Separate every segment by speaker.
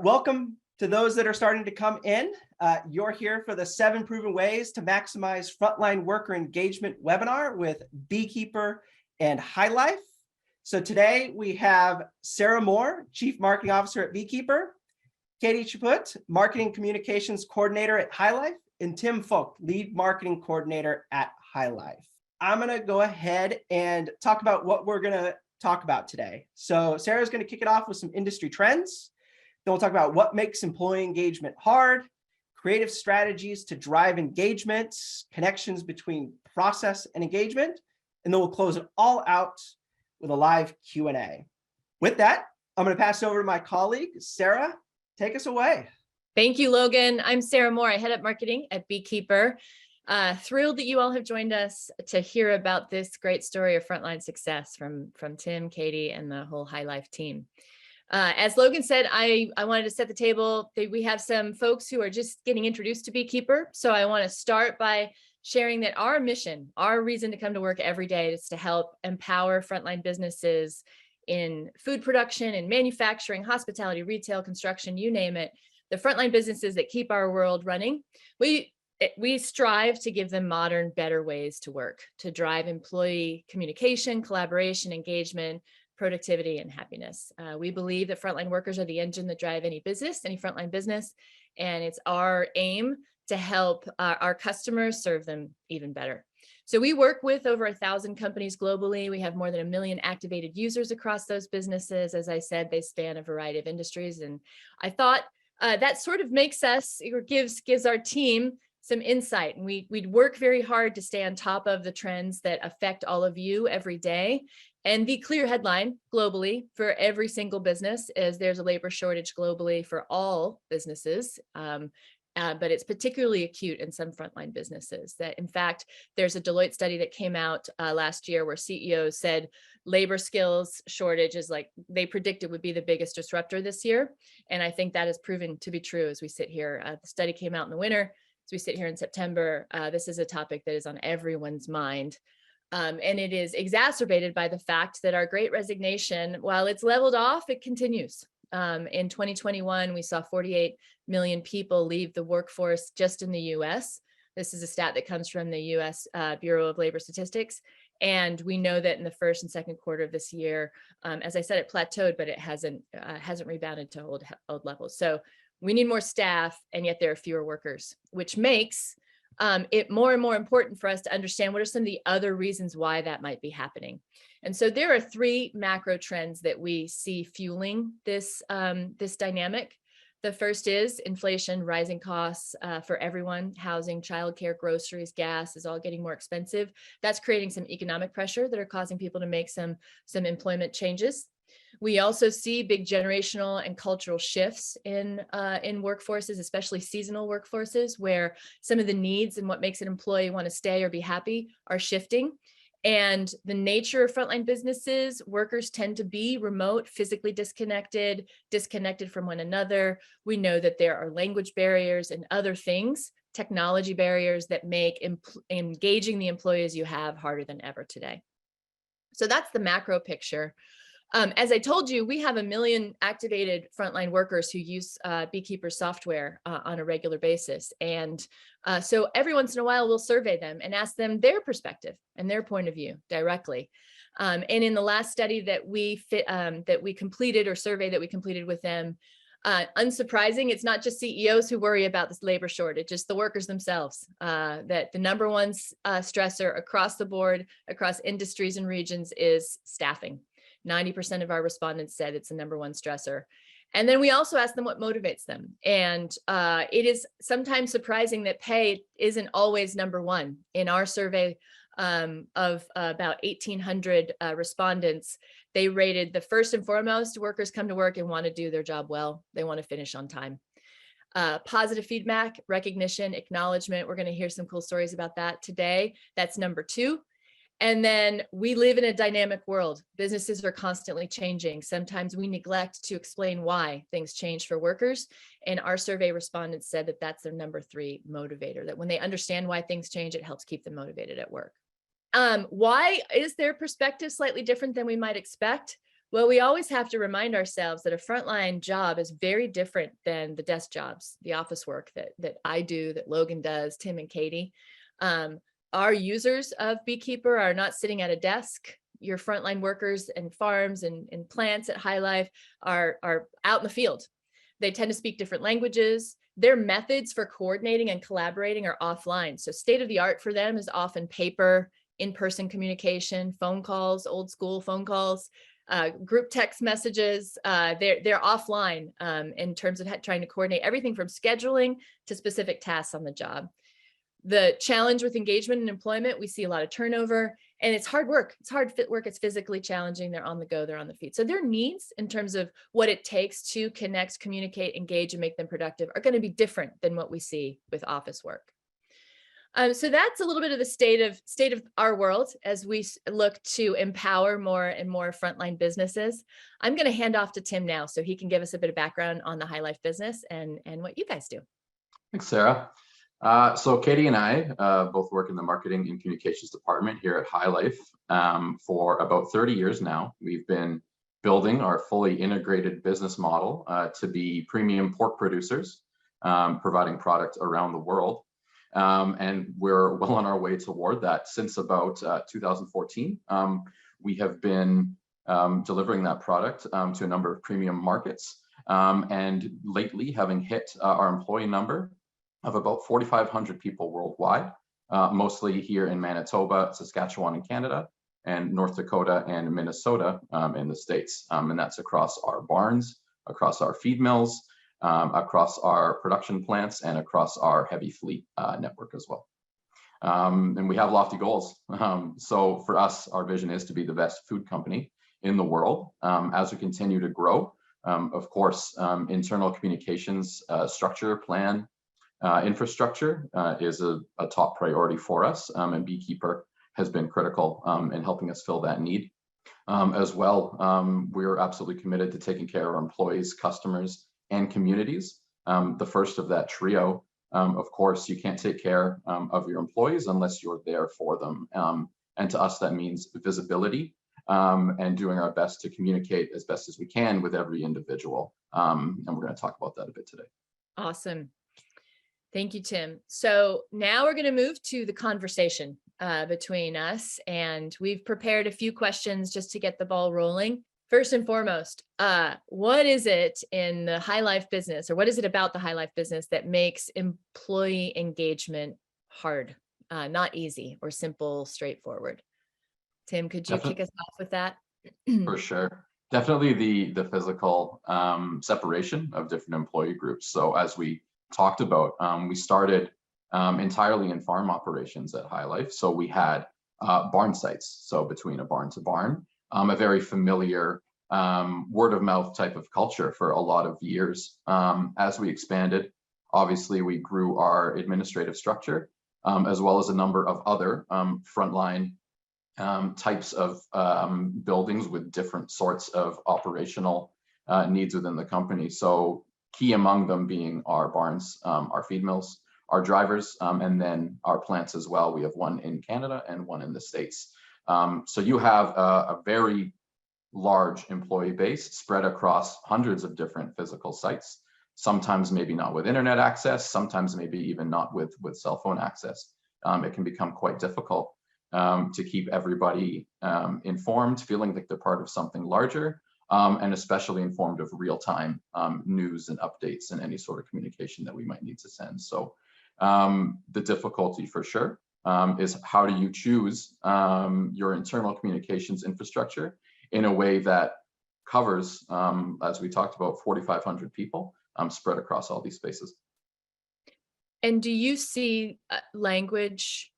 Speaker 1: Welcome to those that are starting to come in. You're here for the 7 proven ways to maximize frontline worker engagement webinar with Beekeeper and HyLife. So today we have Sarah Moore, Chief Marketing Officer at Beekeeper, Katie Chaput, Marketing Communications Coordinator at HyLife, and Tim Focht, Lead Marketing Coordinator at HyLife. I'm going to go ahead and talk about what we're going to talk about today. So Sarah's going to kick it off with some industry trends. Then we'll talk about what makes employee engagement hard, creative strategies to drive engagement, connections between process and engagement, and then we'll close it all out with a live Q&A. With that, I'm going to pass it over to my colleague, Sarah. Take us away.
Speaker 2: Thank you, Logan. I'm Sarah Moore. I head up marketing at Beekeeper. Thrilled that you all have joined us to hear about this great story of frontline success from Tim, Katie, and the whole HyLife team. As Logan said, I wanted to set the table. We have some folks who are just getting introduced to Beekeeper. So I want to start by sharing that our mission, our reason to come to work every day is to help empower frontline businesses in food production and manufacturing, hospitality, retail, construction, you name it. The frontline businesses that keep our world running. We strive to give them modern, better ways to work, to drive employee communication, collaboration, engagement, productivity, and happiness. We believe that frontline workers are the engine that drive any business, any frontline business, and it's our aim to help our customers serve them even better. So we work with over 1,000 companies globally. We have more than 1 million activated users across those businesses. As I said, they span a variety of industries, and I thought that sort of makes us, or gives our team some insight, and we'd work very hard to stay on top of the trends that affect all of you every day. And the clear headline globally for every single business is there's a labor shortage globally for all businesses, but it's particularly acute in some frontline businesses. That in fact, there's a Deloitte study that came out last year where CEOs said labor skills shortage is like they predicted would be the biggest disruptor this year. And I think that has proven to be true as we sit here. The study came out in the winter. As we sit here in September, this is a topic that is on everyone's mind. And it is exacerbated by the fact that our Great Resignation, while it's leveled off, it continues. In 2021, we saw 48 million people leave the workforce just in the US. This is a stat that comes from the US Bureau of Labor Statistics. And we know that in the first and second quarter of this year, as I said, it plateaued, but it hasn't rebounded to old levels. So we need more staff, and yet there are fewer workers, which makes it more and more important for us to understand what are some of the other reasons why that might be happening. And so there are 3 macro trends that we see fueling this dynamic. The first is inflation, rising costs for everyone. Housing, childcare, groceries, gas is all getting more expensive. That's creating some economic pressure that are causing people to make some employment changes. We also see big generational and cultural shifts in workforces, especially seasonal workforces, where some of the needs and what makes an employee want to stay or be happy are shifting. And the nature of frontline businesses, workers tend to be remote, physically disconnected from one another. We know that there are language barriers and other things, technology barriers that make engaging the employees you have harder than ever today. So that's the macro picture. As I told you, we have 1 million activated frontline workers who use Beekeeper software on a regular basis. And so every once in a while, we'll survey them and ask them their perspective and their point of view directly. And in the last study that we completed, or survey that we completed with them, unsurprising, it's not just CEOs who worry about this labor shortage, it's the workers themselves. That the number one stressor across the board, across industries and regions, is staffing. 90% of our respondents said it's the number one stressor. And then we also ask them what motivates them. And it is sometimes surprising that pay isn't always number one. In our survey of about 1,800 respondents, they rated the first and foremost, workers come to work and want to do their job well. They want to finish on time. Positive feedback, recognition, acknowledgement. We're going to hear some cool stories about that today. That's number 2. And then we live in a dynamic world. Businesses are constantly changing. Sometimes we neglect to explain why things change for workers. And our survey respondents said that that's their number 3 motivator, that when they understand why things change, it helps keep them motivated at work. Why is their perspective slightly different than we might expect? Well, we always have to remind ourselves that a frontline job is very different than the desk jobs, the office work that I do, that Logan does, Tim and Katie. Our users of Beekeeper are not sitting at a desk. Your frontline workers and farms and plants at HyLife are out in the field. They tend to speak different languages. Their methods for coordinating and collaborating are offline. So state of the art for them is often paper, in-person communication, phone calls, old school phone calls, group text messages. They're offline in terms of trying to coordinate everything from scheduling to specific tasks on the job. The challenge with engagement and employment, we see a lot of turnover, and it's hard work. It's hard fit work. It's physically challenging. They're on the go, they're on the feet. So their needs in terms of what it takes to connect, communicate, engage, and make them productive are going to be different than what we see with office work. So that's a little bit of the state of our world as we look to empower more and more frontline businesses. I'm going to hand off to Tim now so he can give us a bit of background on the HyLife business and what you guys do.
Speaker 3: Thanks, Sarah. So Katie and I both work in the marketing and communications department here at HyLife for about 30 years now. We've been building our fully integrated business model to be premium pork producers, providing product around the world. And we're well on our way toward that. Since about 2014, we have been delivering that product to a number of premium markets. And lately having hit our employee number of about 4,500 people worldwide, mostly here in Manitoba, Saskatchewan in Canada, and North Dakota and Minnesota in the States. And that's across our barns, across our feed mills, across our production plants, and across our heavy fleet network as well. And we have lofty goals. So for us, our vision is to be the best food company in the world as we continue to grow. Of course, internal communications structure, plan, infrastructure is a top priority for us, and Beekeeper has been critical in helping us fill that need. As well, we're absolutely committed to taking care of our employees, customers, and communities. The first of that trio, of course, you can't take care of your employees unless you're there for them. And to us, that means visibility and doing our best to communicate as best as we can with every individual. And we're going to talk about that a bit today.
Speaker 2: Awesome. Thank you, Tim. So now we're going to move to the conversation between us, and we've prepared a few questions just to get the ball rolling. First and foremost, what is it in the HyLife business, or what is it about the HyLife business that makes employee engagement hard, not easy or simple, straightforward? Tim, could you kick us off with that?
Speaker 3: For sure. Definitely the physical separation of different employee groups. So as we talked about, we started entirely in farm operations at HyLife. So we had barn sites. So between a barn to barn, a very familiar word of mouth type of culture for a lot of years. As we expanded, obviously we grew our administrative structure, as well as a number of other frontline types of buildings with different sorts of operational needs within the company. So key among them being our barns, our feed mills, our drivers, and then our plants as well. We have one in Canada and one in the States. So you have a very large employee base spread across hundreds of different physical sites, sometimes maybe not with internet access, sometimes maybe even not with cell phone access. It can become quite difficult to keep everybody informed, feeling like they're part of something larger, and especially informed of real-time news and updates and any sort of communication that we might need to send. So the difficulty for sure is how do you choose your internal communications infrastructure in a way that covers, as we talked about, 4,500 people spread across all these spaces.
Speaker 2: And do you see language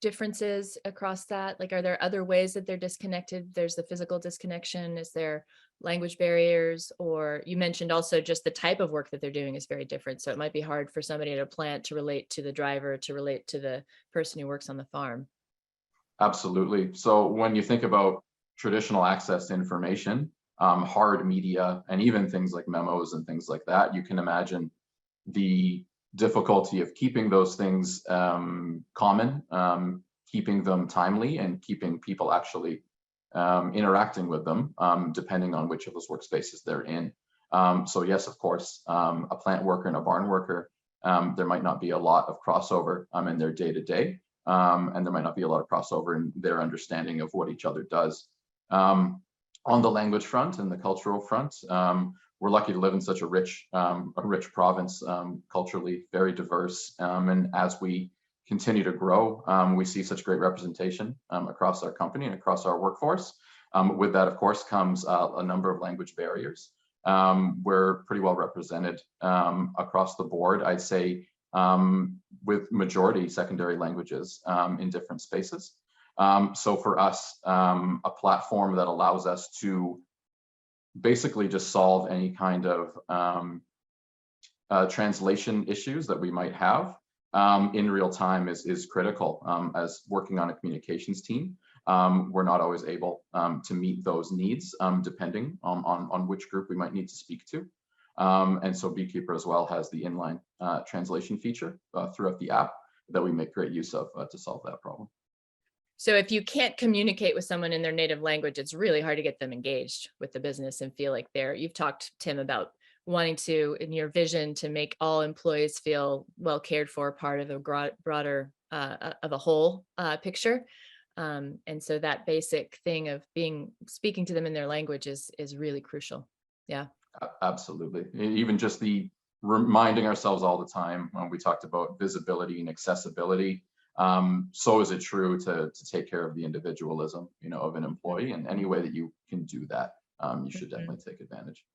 Speaker 2: differences across that? Like, are there other ways that they're disconnected? There's the physical disconnection. Is there language barriers? Or you mentioned also just the type of work that they're doing is very different. So it might be hard for somebody at a plant to relate to the driver, to relate to the person who works on the farm.
Speaker 3: Absolutely. So when you think about traditional access to information, hard media, and even things like memos and things like that, you can imagine the difficulty of keeping those things common, keeping them timely, and keeping people actually interacting with them, depending on which of those workspaces they're in. So yes, of course, a plant worker and a barn worker, there might not be a lot of crossover in their day-to-day, and there might not be a lot of crossover in their understanding of what each other does. On the language front and the cultural front, we're lucky to live in such a rich province, culturally very diverse. And as we continue to grow, we see such great representation across our company and across our workforce. With that, of course, comes a number of language barriers. We're pretty well represented across the board, I'd say, with majority secondary languages in different spaces. So for us, a platform that allows us to basically just solve any kind of translation issues that we might have in real time is critical. As working on a communications team, we're not always able to meet those needs depending on which group we might need to speak to. And so Beekeeper as well has the inline translation feature throughout the app that we make great use of to solve that problem.
Speaker 2: So if you can't communicate with someone in their native language, it's really hard to get them engaged with the business and feel like you've talked, Tim, about wanting to, in your vision, to make all employees feel well cared for, part of a broader, of a whole picture. And so that basic thing of speaking to them in their language is really crucial. Yeah.
Speaker 3: Absolutely. Even just the reminding ourselves all the time when we talked about visibility and accessibility. So is it true to take care of the individualism, of an employee, and any way that you can do that, you should definitely take advantage.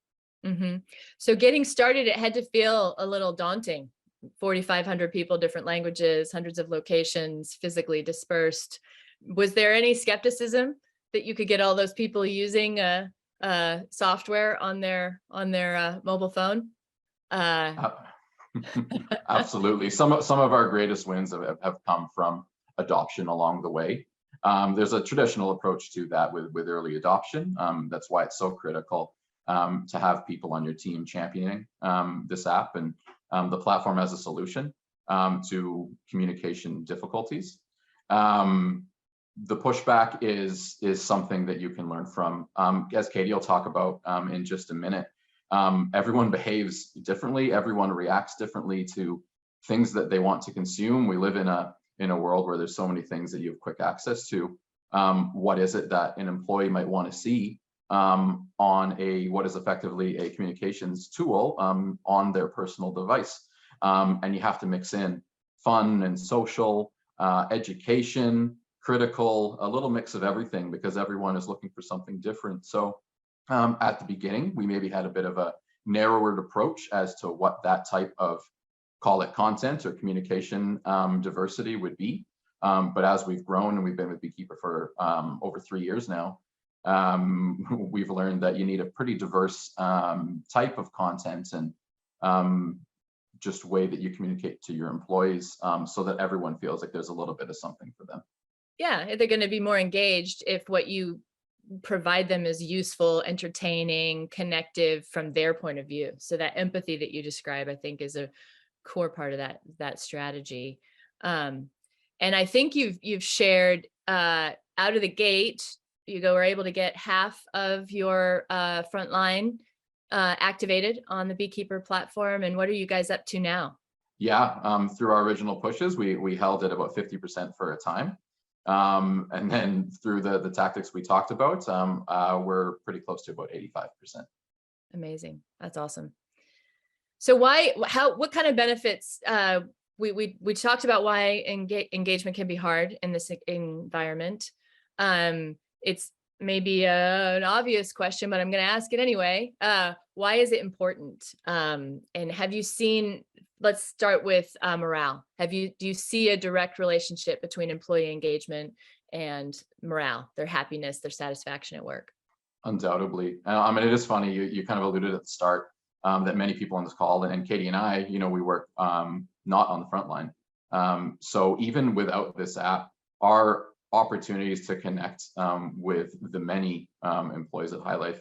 Speaker 2: Mm-hmm. So getting started, it had to feel a little daunting. 4,500 people, different languages, hundreds of locations, physically dispersed. Was there any skepticism that you could get all those people using software on their mobile phone?
Speaker 3: Absolutely. Some of our greatest wins have come from adoption along the way. There's a traditional approach to that with early adoption. That's why it's so critical to have people on your team championing this app, and the platform as a solution to communication difficulties. The pushback is something that you can learn from, as Katie will talk about in just a minute. Everyone behaves differently. Everyone reacts differently to things that they want to consume. We live in a world where there's so many things that you have quick access to. What is it that an employee might want to see on what is effectively a communications tool on their personal device? And you have to mix in fun and social, education, critical, a little mix of everything, because everyone is looking for something different. So at the beginning, we maybe had a bit of a narrower approach as to what that type of, call it content or communication diversity would be. But as we've grown, and we've been with Beekeeper for over 3 years now, we've learned that you need a pretty diverse type of content and just way that you communicate to your employees so that everyone feels like there's a little bit of something for them.
Speaker 2: Yeah, they're going to be more engaged if what you provide them is useful, entertaining, connective from their point of view. So that empathy that you describe, I think, is a core part of that strategy. And I think you've shared out of the gate, you were able to get half of your frontline activated on the Beekeeper platform. And what are you guys up to now?
Speaker 3: Yeah, through our original pushes, we held it about 50% for a time. And then through the tactics we talked about, we're pretty close to about 85%. Amazing.
Speaker 2: That's awesome. So what kind of benefits, we talked about why engagement can be hard in this environment. It's maybe an obvious question, but I'm going to ask it anyway. Why is it important? And have you seen, let's start with morale. Do you see a direct relationship between employee engagement and morale, their happiness, their satisfaction at work?
Speaker 3: Undoubtedly. I mean, it is funny, you kind of alluded at the start that many people on this call, and Katie and I, we work not on the front line. So even without this app, our opportunities to connect with the many employees at HyLife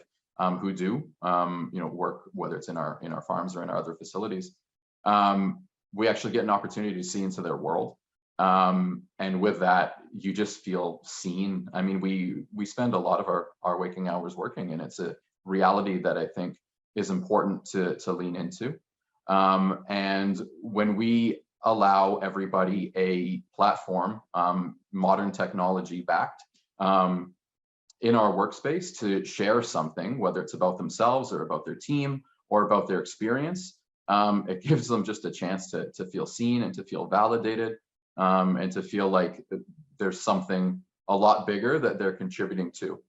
Speaker 3: who do work, whether it's in our farms or in our other facilities, we actually get an opportunity to see into their world. And with that, you just feel seen. I mean, we spend a lot of our waking hours working, and it's a reality that I think is important to lean into. And when we allow everybody a platform, modern technology backed, in our workspace to share something, whether it's about themselves or about their team or about their experience, it gives them just a chance to feel seen and to feel validated, and to feel like there's something a lot bigger that they're contributing to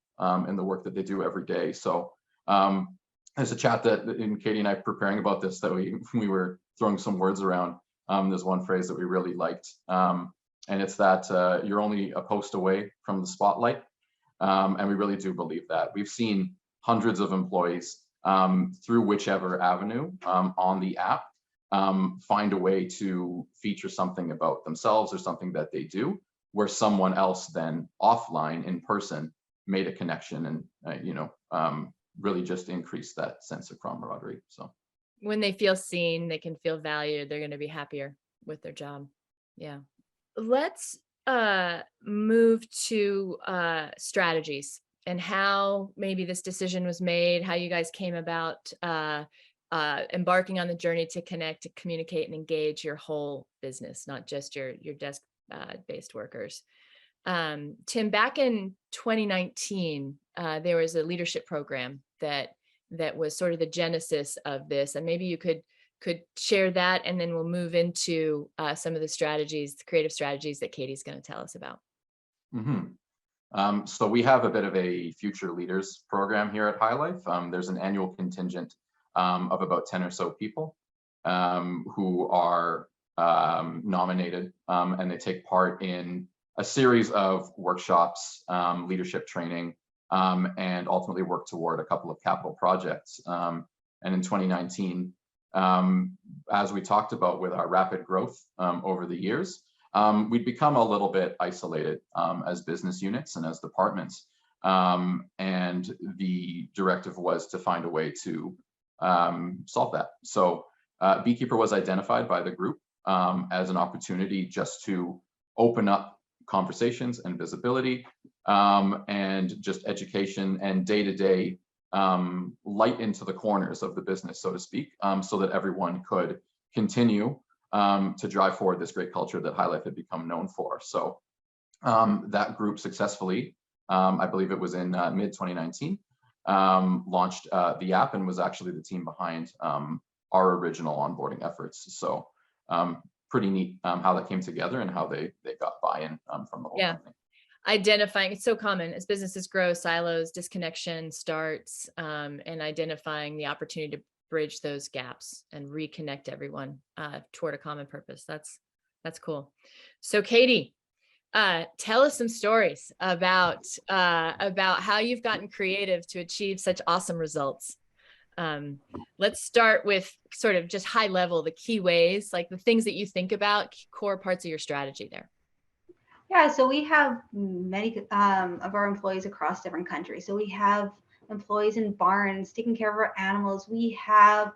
Speaker 3: in the work that they do every day. So there's a chat that in Katie and I preparing about this that we were throwing some words around. There's one phrase that we really liked, and it's that you're only a post away from the spotlight. And we really do believe that. We've seen hundreds of employees through whichever avenue on the app find a way to feature something about themselves or something that they do, where someone else then offline in person made a connection and really just increased that sense of camaraderie. So
Speaker 2: when they feel seen, they can feel valued, they're going to be happier with their job. Yeah. Let's move to strategies and how maybe this decision was made, how you guys came about embarking on the journey to connect, to communicate and engage your whole business, not just your desk based workers. Tim, back in 2019, there was a leadership program that was sort of the genesis of this, and maybe you could share that, and then we'll move into some of the strategies, the creative strategies that Katie's going to tell us about.
Speaker 3: So we have a bit of a future leaders program here at HyLife. There's an annual contingent of about 10 or so people who are nominated, and they take part in a series of workshops, leadership training, and ultimately work toward a couple of capital projects. And in 2019, as we talked about with our rapid growth over the years, we'd become a little bit isolated as business units and as departments. And the directive was to find a way to solve that. So Beekeeper was identified by the group as an opportunity just to open up conversations and visibility, and just education and day-to-day light into the corners of the business, so to speak, so that everyone could continue to drive forward this great culture that HyLife had become known for. So that group successfully, I believe it was in mid 2019, launched the app and was actually the team behind our original onboarding efforts. So pretty neat how that came together and how they got buy-in from the whole company.
Speaker 2: Identifying, it's so common as businesses grow, silos, disconnection starts, and identifying the opportunity to bridge those gaps and reconnect everyone toward a common purpose. That's cool. So Katie, tell us some stories about how you've gotten creative to achieve such awesome results. Let's start with sort of just high level, the key ways, like the things that you think about, core parts of your strategy there.
Speaker 4: Yeah, so we have many of our employees across different countries. So we have employees in barns taking care of our animals. We have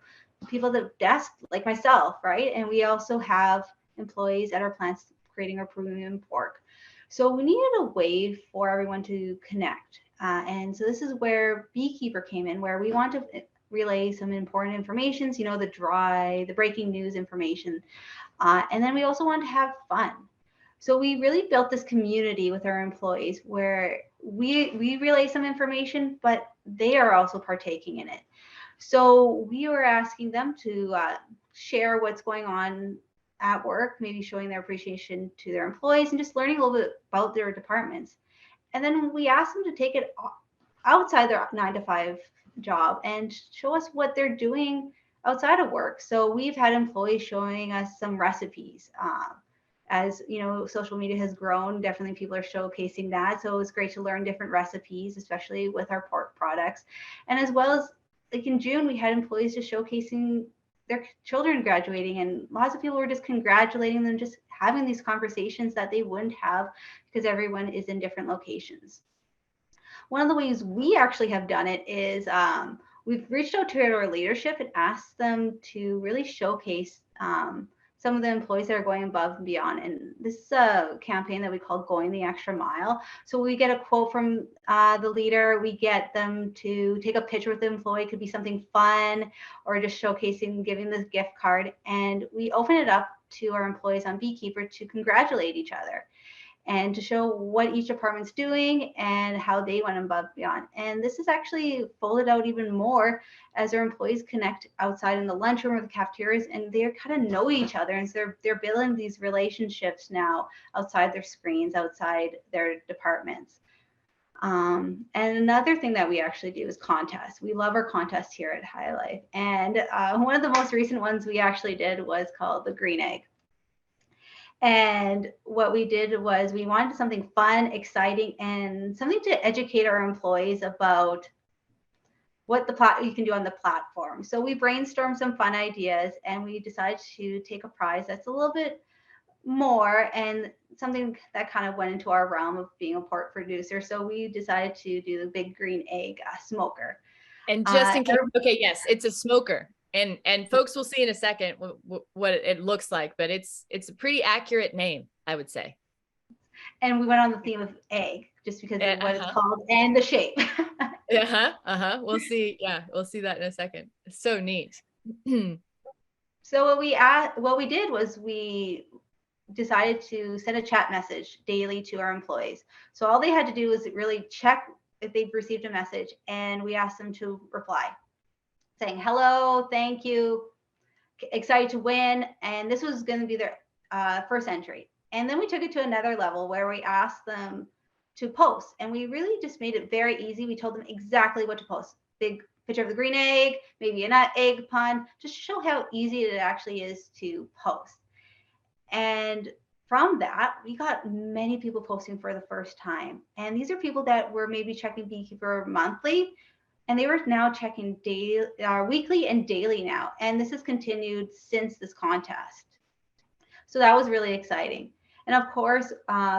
Speaker 4: people that desk like myself, right? And we also have employees at our plants creating our premium pork. So we needed a way for everyone to connect. And so this is where Beekeeper came in, where we want to relay some important information, so, the breaking news information. And then we also want to have fun. So we really built this community with our employees where we relay some information, but they are also partaking in it. So we were asking them to share what's going on at work, maybe showing their appreciation to their employees and just learning a little bit about their departments. And then we asked them to take it outside their 9-to-5 job and show us what they're doing outside of work. So we've had employees showing us some recipes. As social media has grown, definitely people are showcasing that. So it was great to learn different recipes, especially with our pork products. And as well as like in June, we had employees just showcasing their children graduating, and lots of people were just congratulating them, just having these conversations that they wouldn't have because everyone is in different locations. One of the ways we actually have done it is we've reached out to our leadership and asked them to really showcase some of the employees that are going above and beyond. And this is a campaign that we call Going the Extra Mile. So we get a quote from the leader, we get them to take a picture with the employee, it could be something fun or just showcasing, giving this gift card. And we open it up to our employees on Beekeeper to congratulate each other and to show what each department's doing and how they went above and beyond. And this is actually folded out even more as our employees connect outside in the lunchroom or the cafeterias, and they kind of know each other. And so they're building these relationships now outside their screens, outside their departments. And another thing that we actually do is contests. We love our contests here at HyLife. And one of the most recent ones we actually did was called the Green Egg. And what we did was we wanted something fun, exciting, and something to educate our employees about what you can do on the platform. So we brainstormed some fun ideas and we decided to take a prize that's a little bit more and something that kind of went into our realm of being a pork producer. So we decided to do the big green egg smoker.
Speaker 2: And just in case, okay, yes, it's a smoker. And folks will see in a second what it looks like, but it's a pretty accurate name, I would say.
Speaker 4: And we went on the theme of egg, just because of what it's called and the shape.
Speaker 2: We'll see. Yeah, we'll see that in a second. It's so neat.
Speaker 4: So what we did was we decided to send a chat message daily to our employees. So all they had to do was really check if they've received a message, and we asked them to reply, saying hello, thank you, excited to win. And this was going to be their first entry. And then we took it to another level where we asked them to post. And we really just made it very easy. We told them exactly what to post. Big picture of the green egg, maybe an egg pun, just to show how easy it actually is to post. And from that, we got many people posting for the first time. And these are people that were maybe checking Beekeeper monthly, and they were now checking weekly and daily now. And this has continued since this contest. So that was really exciting. And of course,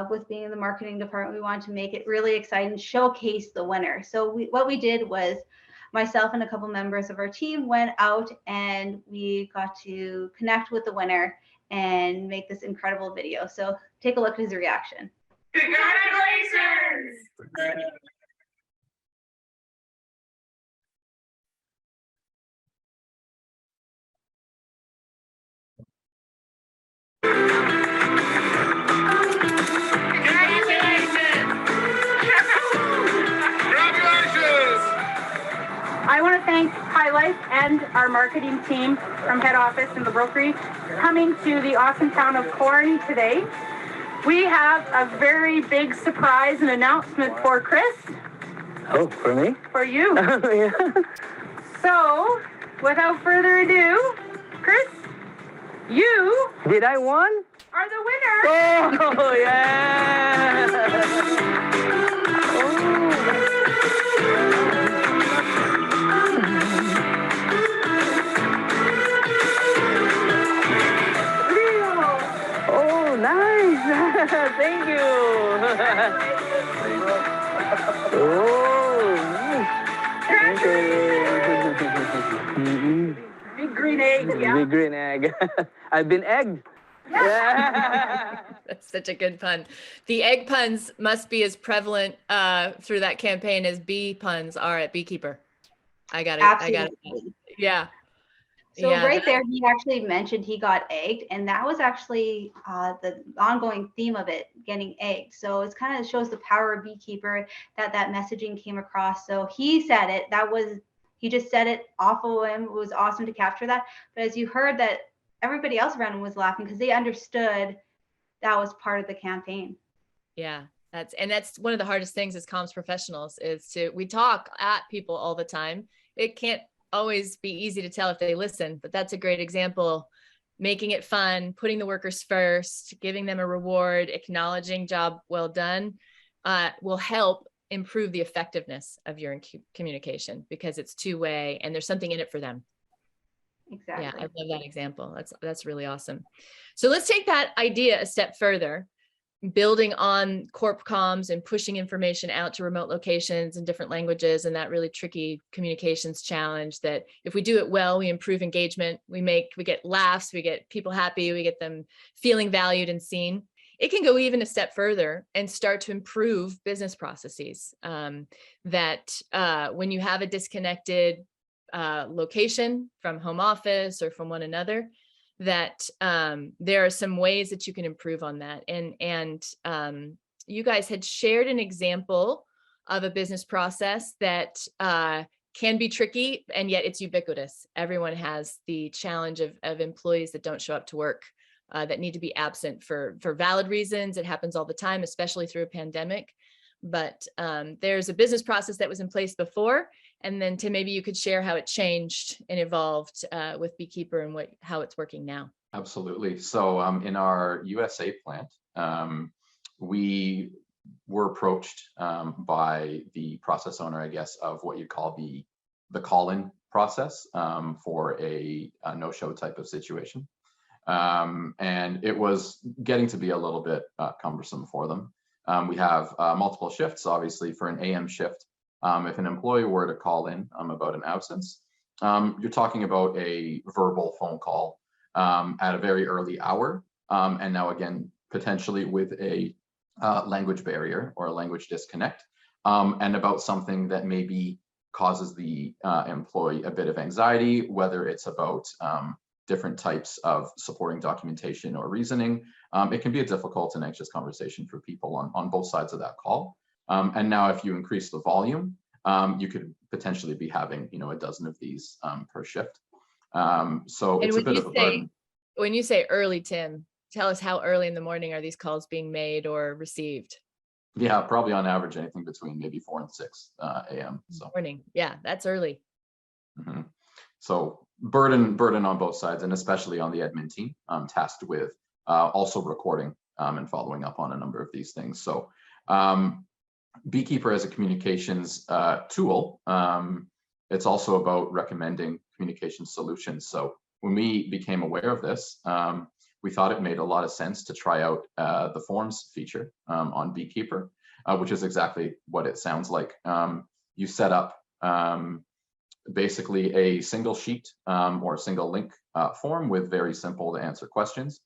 Speaker 4: with being in the marketing department, we wanted to make it really exciting, showcase the winner. So what we did was myself and a couple members of our team went out and we got to connect with the winner and make this incredible video. So take a look at his reaction.
Speaker 5: Congratulations!
Speaker 6: I want to thank HyLife and our marketing team from head office in the Brokery coming to the awesome town of Corn today. We have a very big surprise and announcement for Chris.
Speaker 7: Oh, for me?
Speaker 6: For you.
Speaker 7: Yeah.
Speaker 6: So, without further ado, Chris, you
Speaker 7: Did I won?
Speaker 6: are the winner.
Speaker 7: Oh, yeah. Oh, nice. Thank you. Oh, nice. Thank you.
Speaker 6: Big green egg, yeah.
Speaker 7: Big green egg. I've been egged. Yeah.
Speaker 2: That's such a good pun. The egg puns must be as prevalent through that campaign as bee puns are at Beekeeper. I got it.
Speaker 4: Absolutely.
Speaker 2: I got it. Yeah.
Speaker 4: So
Speaker 2: Yeah,
Speaker 4: right there, he actually mentioned he got egged, and that was actually the ongoing theme of it, getting egged. So it's kind of shows the power of Beekeeper, that messaging came across. So he said it. He just said it off of him. It was awesome to capture that. But as you heard, that everybody else around him was laughing because they understood that was part of the campaign.
Speaker 2: Yeah. That's one of the hardest things as comms professionals is we talk at people all the time. It can't always be easy to tell if they listen, but that's a great example. Making it fun, putting the workers first, giving them a reward, acknowledging job well done will help improve the effectiveness of your communication because it's two-way and there's something in it for them.
Speaker 4: Exactly.
Speaker 2: Yeah, I love that example. That's really awesome. So let's take that idea a step further. building on corp comms and pushing information out to remote locations in different languages, and that really tricky communications challenge that if we do it well, we improve engagement, we get laughs, we get people happy, we get them feeling valued and seen. It can go even a step further and start to improve business processes. That when you have a disconnected location from home office or from one another, that there are some ways that you can improve on that. And you guys had shared an example of a business process that can be tricky, and yet it's ubiquitous. Everyone has the challenge of employees that don't show up to work, that need to be absent for valid reasons. It happens all the time, especially through a pandemic. But there's a business process that was in place before, and then Tim, maybe you could share how it changed and evolved with Beekeeper and how it's working now.
Speaker 3: Absolutely. So in our USA plant, we were approached by the process owner, I guess, of what you call the call-in process for a no-show type of situation. And it was getting to be a little bit cumbersome for them. We have multiple shifts, obviously. For an AM shift, if an employee were to call in about an absence, you're talking about a verbal phone call at a very early hour, and now again, potentially with a language barrier or a language disconnect, and about something that maybe causes the employee a bit of anxiety, whether it's about different types of supporting documentation or reasoning. It can be a difficult and anxious conversation for people on both sides of that call. And now if you increase the volume, you could potentially be having, a dozen of these per shift. So it's a bit of a burden.
Speaker 2: When you say early, Tim, tell us how early in the morning are these calls being made or received?
Speaker 3: Yeah, probably on average, anything between maybe 4 and 6 a.m. So
Speaker 2: morning. Yeah, that's early.
Speaker 3: Mm-hmm. So burden on both sides, and especially on the admin team, tasked with also recording and following up on a number of these things. So Beekeeper as a communications tool, it's also about recommending communication solutions. So when we became aware of this, we thought it made a lot of sense to try out the forms feature on Beekeeper, which is exactly what it sounds like. You set up basically a single sheet or a single link form with very simple to answer questions.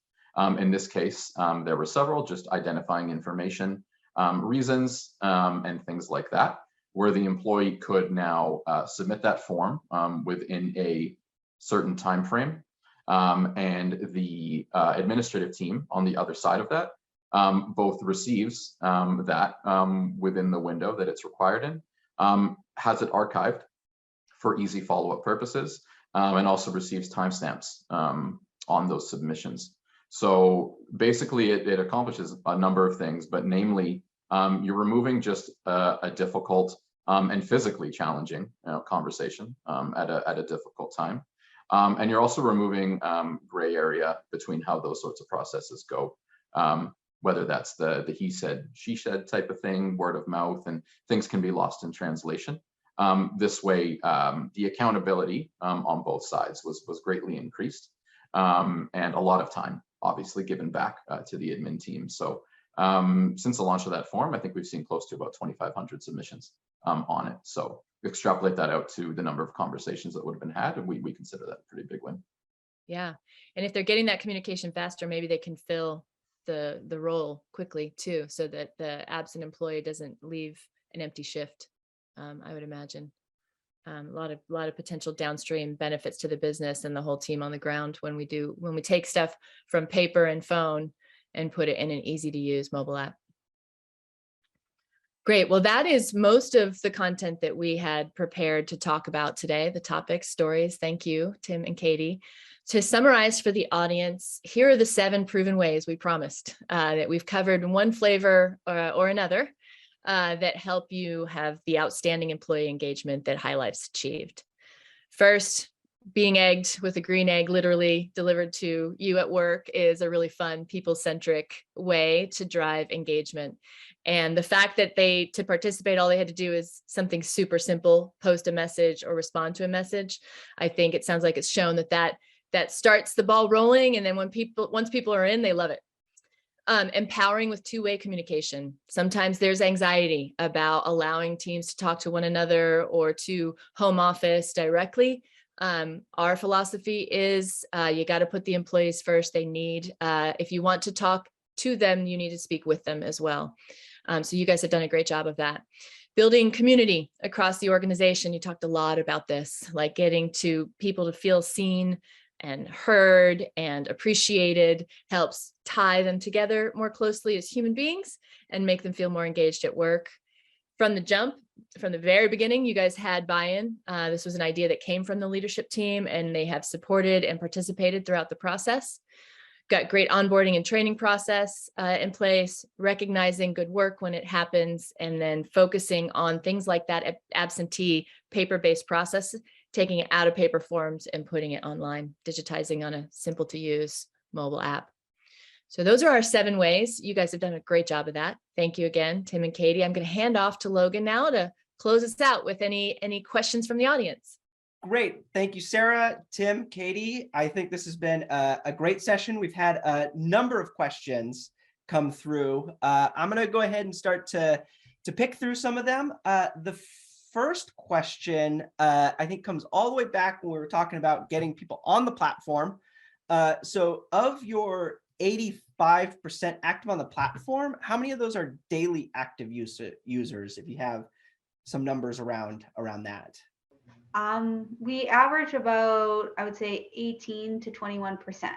Speaker 3: In this case, there were several, just identifying information, reasons, and things like that, where the employee could now submit that form within a certain time frame. And the administrative team on the other side of that both receives that within the window that it's required in, has it archived for easy follow-up purposes, and also receives timestamps on those submissions. So basically it accomplishes a number of things, but namely, you're removing just a difficult and physically challenging conversation at a difficult time. And you're also removing gray area between how those sorts of processes go, whether that's the he said, she said type of thing, word of mouth, and things can be lost in translation. This way, the accountability on both sides was greatly increased, and a lot of time obviously given back to the admin team. So since the launch of that form, I think we've seen close to about 2,500 submissions on it. So extrapolate that out to the number of conversations that would have been had, and we consider that a pretty big win.
Speaker 2: Yeah, and if they're getting that communication faster, maybe they can fill the role quickly too, so that the absent employee doesn't leave an empty shift. I would imagine a lot of potential downstream benefits to the business and the whole team on the ground when we take stuff from paper and phone and put it in an easy to use mobile app. Great. Well, that is most of the content that we had prepared to talk about today, the topics, stories. Thank you, Tim and Katie. To summarize for the audience, here are the 7 proven ways we promised that we've covered in one flavor or another that help you have the outstanding employee engagement that HyLife's achieved. First, being egged with a green egg literally delivered to you at work is a really fun, people-centric way to drive engagement. And the fact that to participate, all they had to do is something super simple, post a message or respond to a message. I think it sounds like it's shown that starts the ball rolling. And then once people are in, they love it. Empowering with two-way communication. Sometimes there's anxiety about allowing teams to talk to one another or to home office directly. Our philosophy is you got to put the employees first. They need, if you want to talk to them, you need to speak with them as well. So you guys have done a great job of that. Building community across the organization. You talked a lot about this, like getting to people to feel seen and heard and appreciated helps tie them together more closely as human beings and make them feel more engaged at work. From the jump, from the very beginning, you guys had buy-in. This was an idea that came from the leadership team, and they have supported and participated throughout the process. Got great onboarding and training process in place, recognizing good work when it happens, and then focusing on things like that absentee paper-based process, taking it out of paper forms and putting it online, digitizing on a simple to use mobile app. So those are our 7 ways. You guys have done a great job of that. Thank you again, Tim and Katie. I'm going to hand off to Logan now to close us out with any questions from the audience.
Speaker 1: Great. Thank you, Sarah, Tim, Katie. I think this has been a great session. We've had a number of questions come through. I'm going to go ahead and start to pick through some of them. The first question, I think, comes all the way back when we were talking about getting people on the platform. So of your 85% active on the platform, how many of those are daily active users, if you have some numbers around that?
Speaker 4: We average about, I would say, 18 to 21%.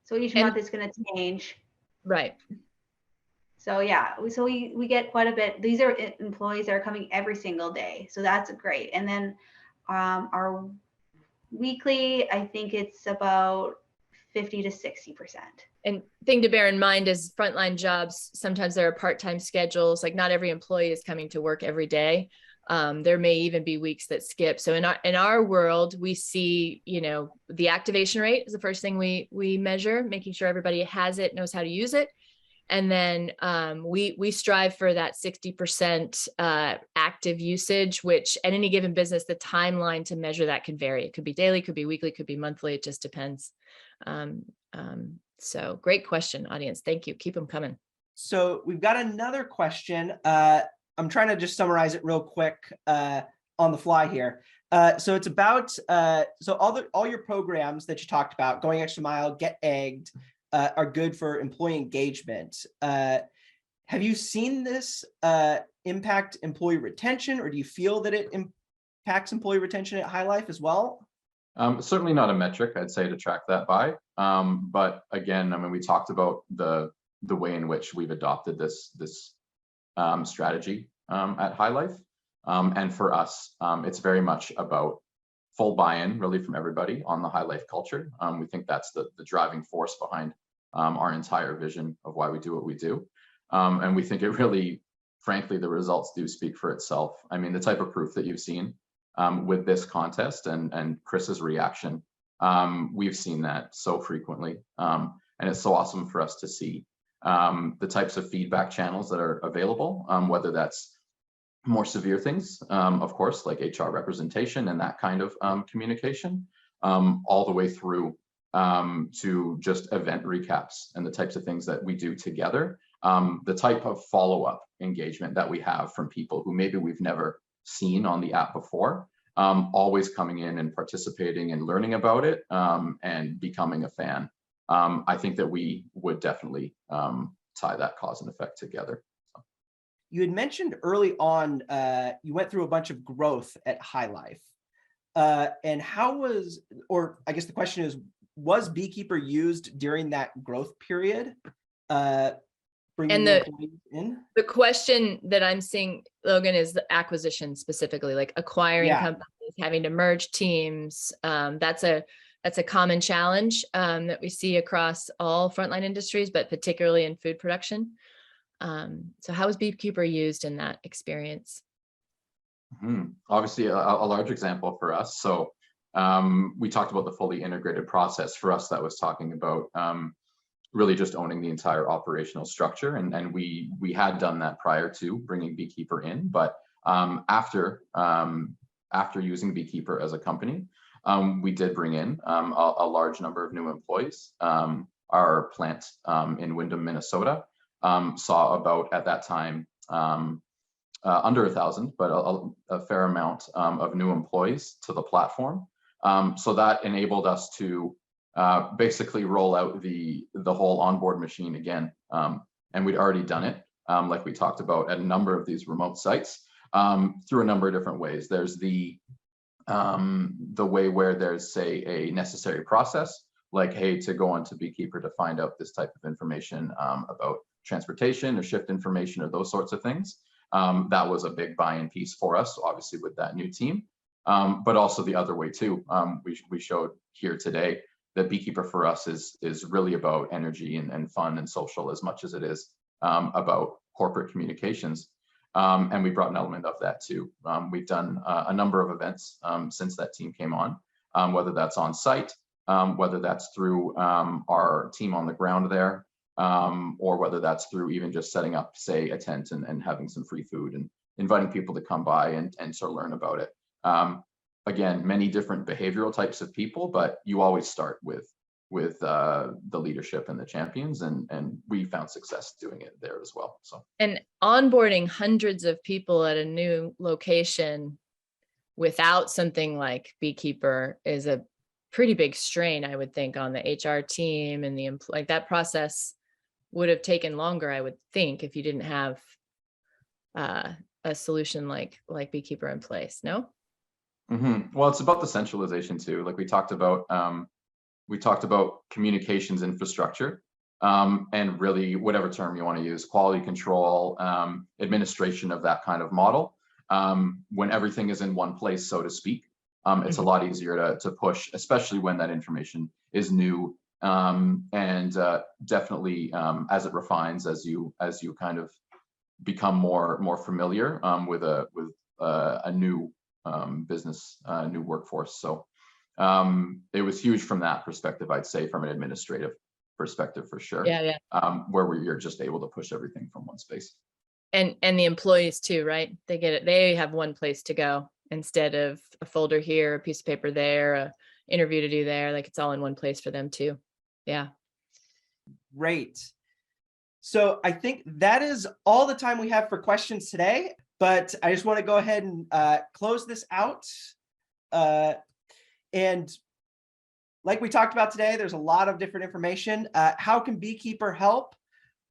Speaker 4: So each month it's going to change.
Speaker 2: Right.
Speaker 4: So yeah, so we get quite a bit. These are employees that are coming every single day. So that's great. And then our weekly, I think it's about 50 to 60%.
Speaker 2: And thing to bear in mind is frontline jobs, sometimes there are part-time schedules, like not every employee is coming to work every day. There may even be weeks that skip. So in our world, we see, the activation rate is the first thing we measure, making sure everybody has it, knows how to use it. And then we strive for that 60% active usage, which at any given business, the timeline to measure that can vary. It could be daily, could be weekly, could be monthly. It just depends. So great question, audience. Thank you. Keep them coming.
Speaker 1: So we've got another question. I'm trying to just summarize it real quick on the fly here. So it's about, so all your programs that you talked about, Going Extra Mile, Get Egged, are good for employee engagement. Have you seen this impact employee retention, or do you feel that it impacts employee retention at HyLife as well?
Speaker 3: Certainly not a metric, I'd say, to track that by. But again, I mean, we talked about the way in which we've adopted this strategy at HyLife. And for us, it's very much about full buy-in, really, from everybody on the HyLife culture. We think that's the driving force behind our entire vision of why we do what we do. And we think it really, frankly, the results do speak for itself. I mean, the type of proof that you've seen with this contest and Chris's reaction, we've seen that so frequently. And it's so awesome for us to see the types of feedback channels that are available, whether that's more severe things, of course, like HR representation and that kind of communication, all the way through to just event recaps and the types of things that we do together, the type of follow-up engagement that we have from people who maybe we've never seen on the app before, always coming in and participating and learning about it and becoming a fan. I think that we would definitely tie that cause and effect together.
Speaker 1: You had mentioned early on, you went through a bunch of growth at HyLife. And how was, or I guess the question is, was Beekeeper used during that growth period? Bringing the employees in? The
Speaker 2: question that I'm seeing, Logan, is the acquisition specifically, like acquiring companies, having to merge teams. That's a common challenge that we see across all frontline industries, but particularly in food production. So how was Beekeeper used in that experience?
Speaker 3: Obviously, a large example for us. So we talked about the fully integrated process. For us, that was talking about really just owning the entire operational structure. And we had done that prior to bringing Beekeeper in. But after using Beekeeper as a company, we did bring in a large number of new employees. our plant in Windham, Minnesota, saw about at that time under 1,000, but a fair amount of new employees to the platform. So that enabled us to basically roll out the whole onboard machine again. And we'd already done it, like we talked about, at a number of these remote sites through a number of different ways. There's the way where there's, say, a necessary process, like, hey, to go onto Beekeeper to find out this type of information about transportation or shift information or those sorts of things. That was a big buy-in piece for us, obviously, with that new team, but also the other way too. We showed here today that Beekeeper for us is really about energy and fun and social as much as it is about corporate communications. And we brought an element of that too. We've done a number of events since that team came on, whether that's on site, whether that's through our team on the ground there, or whether that's through even just setting up, say, a tent and having some free food and inviting people to come by and sort of learn about it. Again, many different behavioral types of people, but you always start with the leadership and the champions, and we found success doing it there as well. So,
Speaker 2: and onboarding hundreds of people at a new location without something like Beekeeper is a pretty big strain, I would think, on the HR team and the like. That process would have taken longer, I would think, if you didn't have a solution like Beekeeper in place. No.
Speaker 3: Mm-hmm. Well, it's about the centralization too. Like we talked about communications infrastructure, and really whatever term you want to use, quality control, administration of that kind of model. When everything is in one place, so to speak, it's a lot easier to push, especially when that information is new, and definitely as it refines, as you kind of become more familiar with a new business, new workforce. So it was huge from that perspective, I'd say, from an administrative perspective for sure.
Speaker 2: Yeah.
Speaker 3: Where you're just able to push everything from one space.
Speaker 2: And the employees too, right? They get it. They have one place to go instead of a folder here, a piece of paper there, a interview to do there. Like, it's all in one place for them too. Yeah.
Speaker 1: Great. So I think that is all the time we have for questions today, but I just want to go ahead and close this out. And like we talked about today, there's a lot of different information. How can Beekeeper help?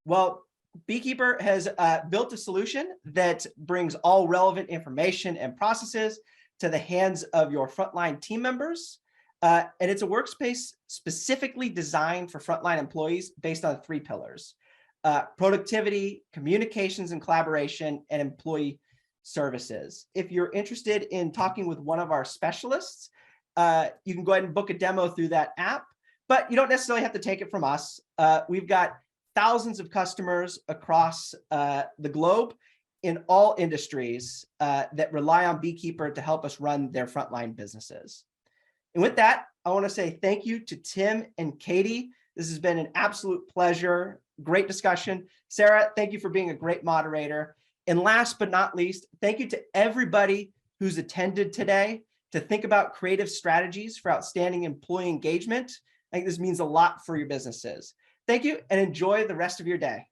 Speaker 1: Well, Beekeeper has built a solution that brings all relevant information and processes to the hands of your frontline team members. And it's a workspace specifically designed for frontline employees based on 3 pillars: productivity, communications and collaboration, and employee services. If you're interested in talking with one of our specialists, you can go ahead and book a demo through that app, but you don't necessarily have to take it from us. We've got thousands of customers across the globe in all industries that rely on Beekeeper to help us run their frontline businesses. And with that, I want to say thank you to Tim and Katie. This has been an absolute pleasure. Great discussion. Sarah, thank you for being a great moderator. And last but not least, thank you to everybody who's attended today to think about creative strategies for outstanding employee engagement. I think this means a lot for your businesses. Thank you and enjoy the rest of your day.